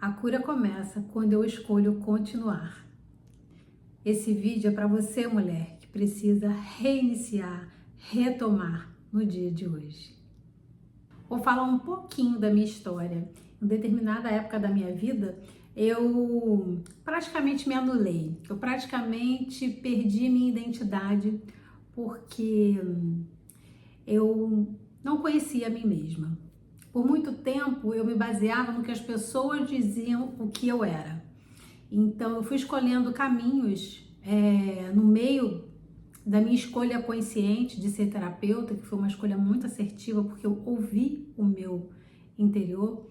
A cura começa quando eu escolho continuar. Esse vídeo é para você, mulher, que precisa reiniciar, retomar no dia de hoje. Vou falar um pouquinho da minha história. Em determinada época da minha vida, eu praticamente me anulei. Eu praticamente perdi minha identidade porque eu não conhecia a mim mesma. Por muito tempo eu me baseava no que as pessoas diziam o que eu era. Então eu fui escolhendo caminhos no meio da minha escolha consciente de ser terapeuta, que foi uma escolha muito assertiva, porque eu ouvi o meu interior.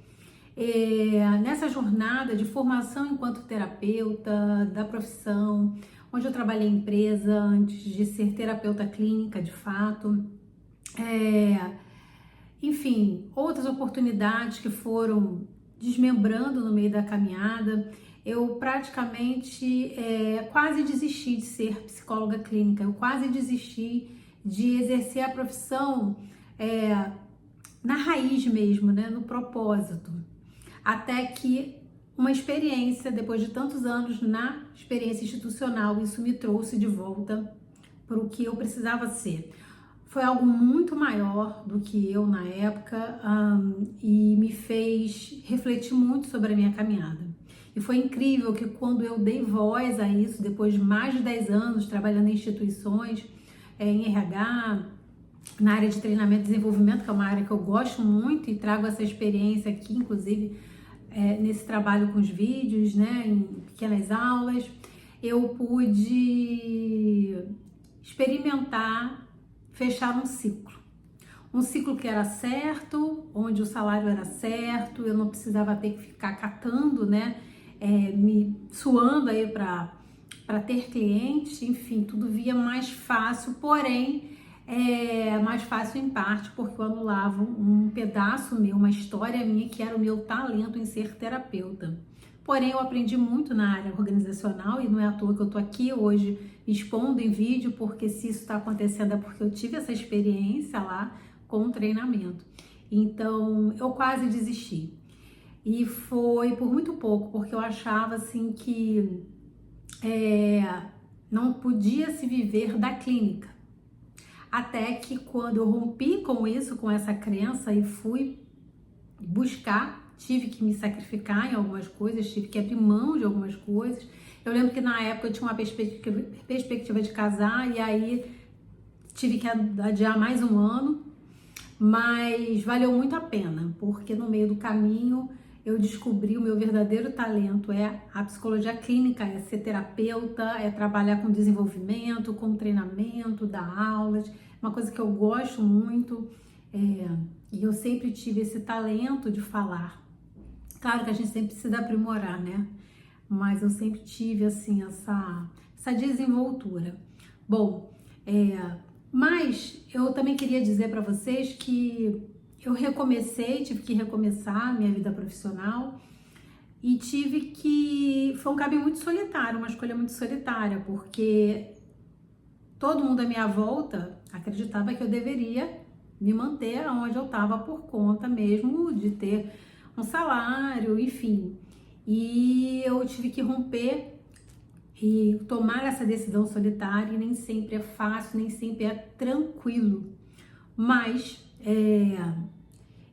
Nessa jornada de formação enquanto terapeuta, da profissão, onde eu trabalhei em empresa antes de ser terapeuta clínica de fato, enfim, outras oportunidades que foram desmembrando no meio da caminhada, eu praticamente quase desisti de ser psicóloga clínica, eu quase desisti de exercer a profissão na raiz mesmo, né, no propósito. Até que uma experiência, depois de tantos anos na experiência institucional, isso me trouxe de volta para o que eu precisava ser. Foi algo muito maior do que eu na época e me fez refletir muito sobre a minha caminhada. E foi incrível que quando eu dei voz a isso, depois de mais de 10 anos trabalhando em instituições, em RH, na área de treinamento e desenvolvimento, que é uma área que eu gosto muito e trago essa experiência aqui, inclusive nesse trabalho com os vídeos, né, em pequenas aulas, eu pude experimentar fechar um ciclo que era certo, onde o salário era certo, eu não precisava ter que ficar catando, né, me suando aí para ter cliente, enfim, tudo via mais fácil, porém mais fácil em parte porque eu anulava um pedaço meu, uma história minha que era o meu talento em ser terapeuta. Porém, eu aprendi muito na área organizacional e não é à toa que eu tô aqui hoje expondo em vídeo, porque se isso está acontecendo é porque eu tive essa experiência lá com o treinamento. Então, eu quase desisti. E foi por muito pouco, porque eu achava assim que não podia se viver da clínica. Até que quando eu rompi com isso, com essa crença e fui buscar, tive que me sacrificar em algumas coisas, tive que abrir mão de algumas coisas. Eu lembro que na época eu tinha uma perspectiva de casar e aí tive que adiar mais um ano, mas valeu muito a pena, porque no meio do caminho eu descobri o meu verdadeiro talento, é a psicologia clínica, é ser terapeuta, é trabalhar com desenvolvimento, com treinamento, dar aulas, uma coisa que eu gosto muito, e eu sempre tive esse talento de falar. Claro que a gente sempre precisa aprimorar, né? Mas eu sempre tive, assim, essa desenvoltura. Bom, mas eu também queria dizer para vocês que eu tive que recomeçar minha vida profissional e foi um caminho muito solitário, uma escolha muito solitária, porque todo mundo à minha volta acreditava que eu deveria me manter onde eu estava por conta mesmo de ter um salário, enfim. E eu tive que romper e tomar essa decisão solitária, e nem sempre é fácil, nem sempre é tranquilo. Mas,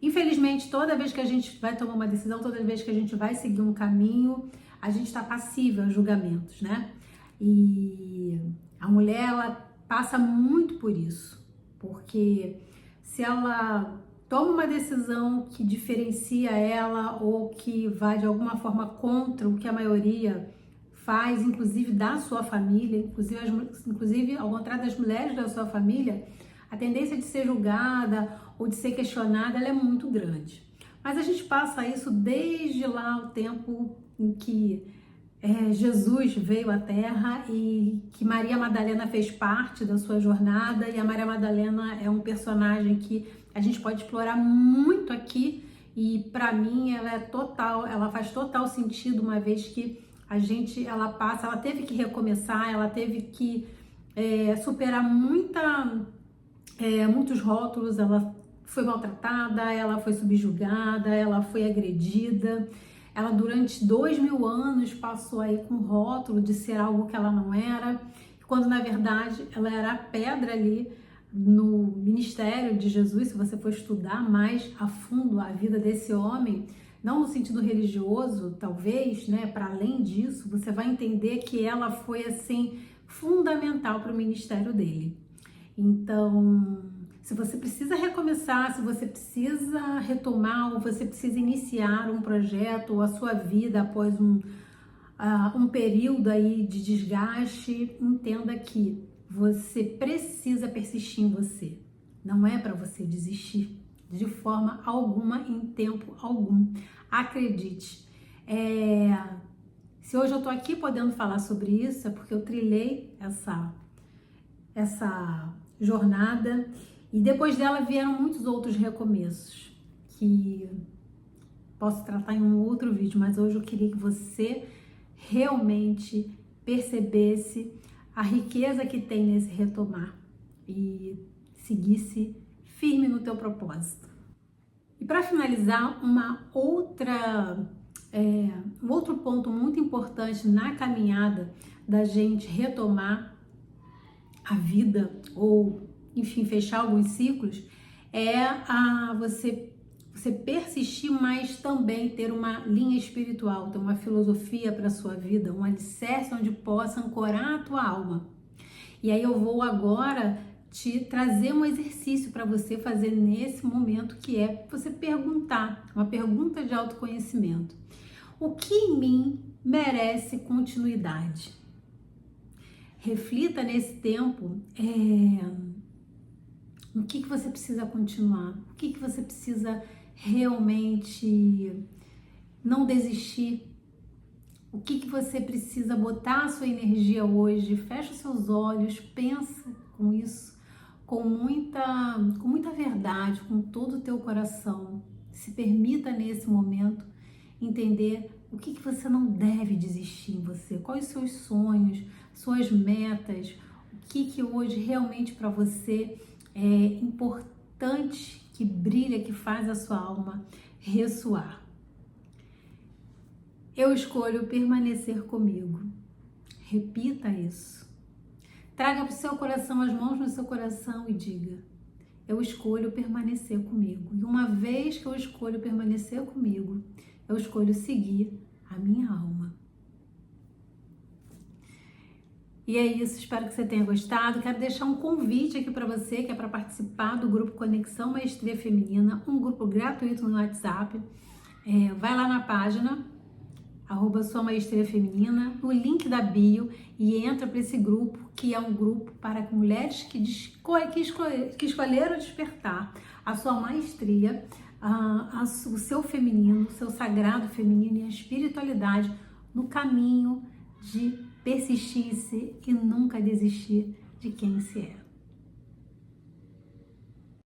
infelizmente, toda vez que a gente vai tomar uma decisão, toda vez que a gente vai seguir um caminho, a gente está passível a julgamentos, né? E a mulher, ela passa muito por isso, porque se ela toma uma decisão que diferencia ela ou que vai de alguma forma contra o que a maioria faz, inclusive da sua família, inclusive ao contrário das mulheres da sua família, a tendência de ser julgada ou de ser questionada, ela é muito grande. Mas a gente passa isso desde lá o tempo em que Jesus veio à Terra e que Maria Madalena fez parte da sua jornada, e a Maria Madalena é um personagem que a gente pode explorar muito aqui, e para mim ela faz total sentido, uma vez que ela teve que recomeçar, ela teve que superar muitos rótulos, ela foi maltratada, ela foi subjugada, ela foi agredida, ela durante 2000 anos passou aí com o rótulo de ser algo que ela não era, quando na verdade ela era a pedra ali no ministério de Jesus. Se você for estudar mais a fundo a vida desse homem, não no sentido religioso, talvez, né, para além disso, você vai entender que ela foi assim fundamental para o ministério dele. Então, se você precisa recomeçar, se você precisa retomar, ou você precisa iniciar um projeto ou a sua vida após um período aí de desgaste, entenda que você precisa persistir em você. Não é para você desistir de forma alguma, em tempo algum. Acredite. Se hoje eu tô aqui podendo falar sobre isso, é porque eu trilhei essa jornada e depois dela vieram muitos outros recomeços que posso tratar em um outro vídeo, mas hoje eu queria que você realmente percebesse a riqueza que tem nesse retomar e seguisse firme no teu propósito. E para finalizar, um outro ponto muito importante na caminhada da gente retomar a vida ou, enfim, fechar alguns ciclos, é você persistir, mas também ter uma linha espiritual, ter uma filosofia para a sua vida, um alicerce onde possa ancorar a tua alma. E aí eu vou agora te trazer um exercício para você fazer nesse momento, que é você perguntar, uma pergunta de autoconhecimento. O que em mim merece continuidade? Reflita nesse tempo no que você precisa continuar, o que você precisa realmente não desistir, o que você precisa botar a sua energia hoje. Fecha os seus olhos, pensa com isso, com muita verdade, com todo o teu coração. Se permita nesse momento entender o que você não deve desistir em você, quais os seus sonhos, suas metas, o que hoje realmente para você é importante, que brilha, que faz a sua alma ressoar. Eu escolho permanecer comigo. Repita isso. Traga para o seu coração, as mãos no seu coração e diga: eu escolho permanecer comigo. E uma vez que eu escolho permanecer comigo, eu escolho seguir a minha alma. E é isso, espero que você tenha gostado. Quero deixar um convite aqui para você, que é para participar do grupo Conexão Maestria Feminina, um grupo gratuito no WhatsApp. Vai lá na página @sua maestria feminina, no link da bio, e entra para esse grupo, que é um grupo para mulheres que escolheram despertar a sua maestria, o seu feminino, o seu sagrado feminino e a espiritualidade no caminho de persistir e nunca desistir de quem se é.